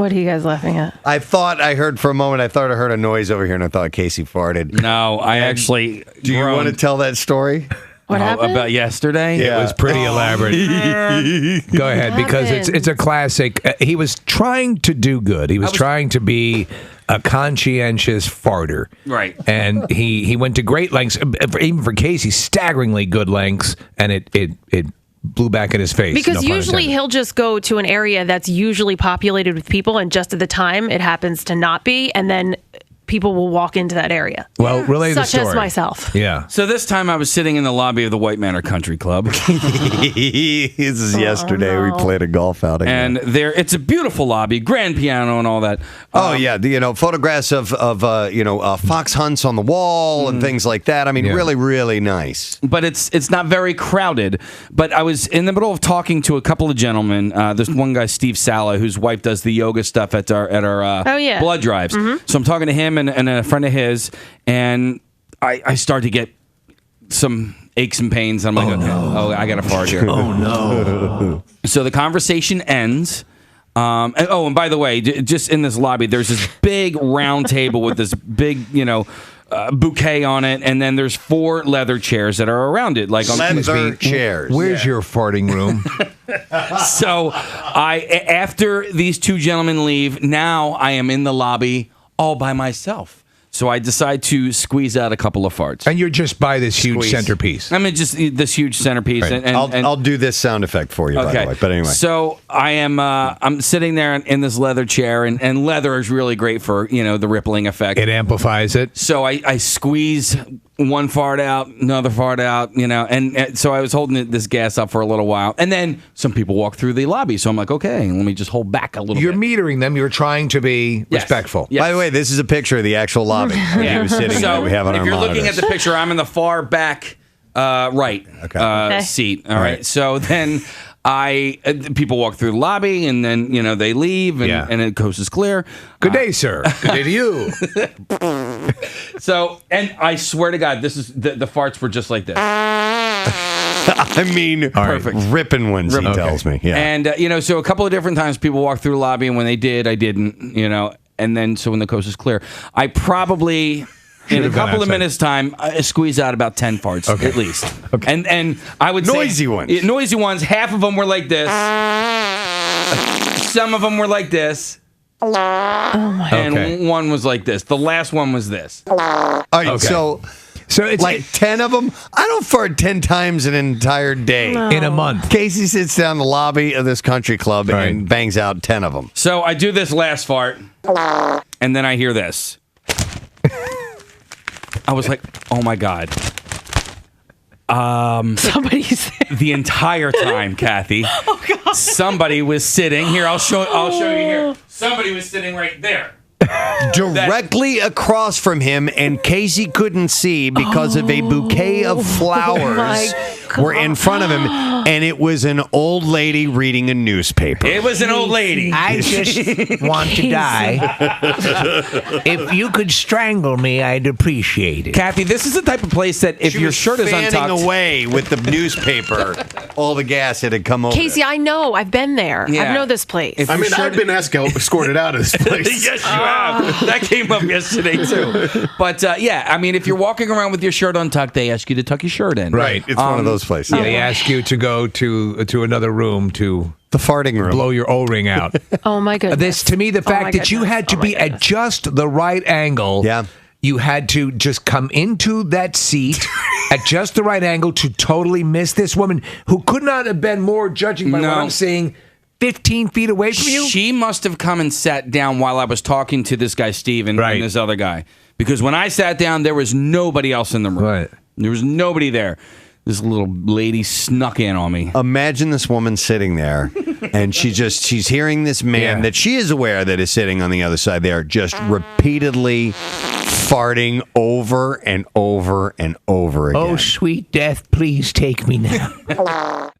What are you guys laughing at? I heard for a moment, I heard a noise over here, and I thought Casey farted. No, I actually... Do you want to tell that story? What happened? About yesterday? Yeah. It was pretty elaborate. Go ahead, because it's a classic. He was trying to do good. He was trying to be a conscientious farter. Right. And he went to great lengths, even for Casey, staggeringly good lengths, and it blew back in his face. Because usually he'll just go to an area that's usually populated with people, and just at the time it happens to not be, and then people will walk into that area. Well, relay the story. Such as myself. Yeah. So this time I was sitting in the lobby of the White Manor Country Club. This is yesterday. no. We played a golf outing. And it's a beautiful lobby, grand piano and all that. Photographs of fox hunts on the wall and things like that. I mean, really, really nice. But it's not very crowded. But I was in the middle of talking to a couple of gentlemen. There's one guy, Steve Sala, whose wife does the yoga stuff at our blood drives. Mm-hmm. So I'm talking to him and a friend of his, and I start to get some aches and pains. I'm like, I got to fart here. Oh, no. So the conversation ends. And by the way, just in this lobby, there's this big round table with this big, bouquet on it, and then there's 4 leather chairs that are around it. Like leather chairs. Where's your farting room? So after these 2 gentlemen leave, now I am in the lobby all by myself. So I decide to squeeze out a couple of farts. And you're just by this huge centerpiece. I mean, just this huge centerpiece. Right. And I'll do this sound effect for you, by the way. But anyway. So I am I'm sitting there in this leather chair, and leather is really great for, the rippling effect. It amplifies it. So I squeeze one fart out, another fart out, and so I was holding this gas up for a little while. And then some people walk through the lobby. So I'm like, okay, let me just hold back a little You're bit. metering them. You're trying to be respectful. Yes. By the way, this is a picture of the actual lobby where he was sitting that we have on our if you're monitors. looking at the picture, I'm in the far back right seat. All right. So then people walk through the lobby, and then they leave, and it coast is clear. Good day, sir. Good day to you. So, and I swear to God, this is the farts were just like this. I mean, perfect, ripping ones. He tells me, and so a couple of different times people walked through the lobby, and when they did, I didn't, and then so when the coast is clear, I probably. In a couple of minutes' time, I squeeze out about 10 farts at least. Okay. And I would say noisy ones. Noisy ones. Half of them were like this. Some of them were like this. Oh my! And one was like this. The last one was this. All right, so it's like 10 of them. I don't fart 10 times an entire day in a month. Casey sits down in the lobby of this country club and bangs out 10 of them. So I do this last fart, and then I hear this. I was like, oh my God. Somebody's the entire time, Kathy. Oh God. Somebody was sitting here. I'll show you here. Somebody was sitting right there. Directly across from him, and Casey couldn't see because of a bouquet of flowers were in front of him, and it was an old lady reading a newspaper. It was an old lady. I just want to die. If you could strangle me, I'd appreciate it. Kathy, this is the type of place that if your shirt is untucked... fanning away with the newspaper, all the gas had come over. Casey, I know. I've been there. I know this place. I've been escorted out of this place. Yes, you have. That came up yesterday, too. But, if you're walking around with your shirt untucked, they ask you to tuck your shirt in. Right. It's one of those places. Yeah, they ask you to go to another room to... The farting room. Blow your O-ring out. Oh, my goodness. This, to me, the fact that you had to be at just the right angle. Yeah. You had to just come into that seat at just the right angle to totally miss this woman who could not have been more, judging by what I'm seeing, 15 feet away from you. She must have come and sat down while I was talking to this guy, Steve, and this other guy. Because when I sat down, there was nobody else in the room. Right. There was nobody there. This little lady snuck in on me. Imagine this woman sitting there, and she's hearing this man that she is aware that is sitting on the other side there, just repeatedly farting over and over and over again. Oh, sweet death, please take me now.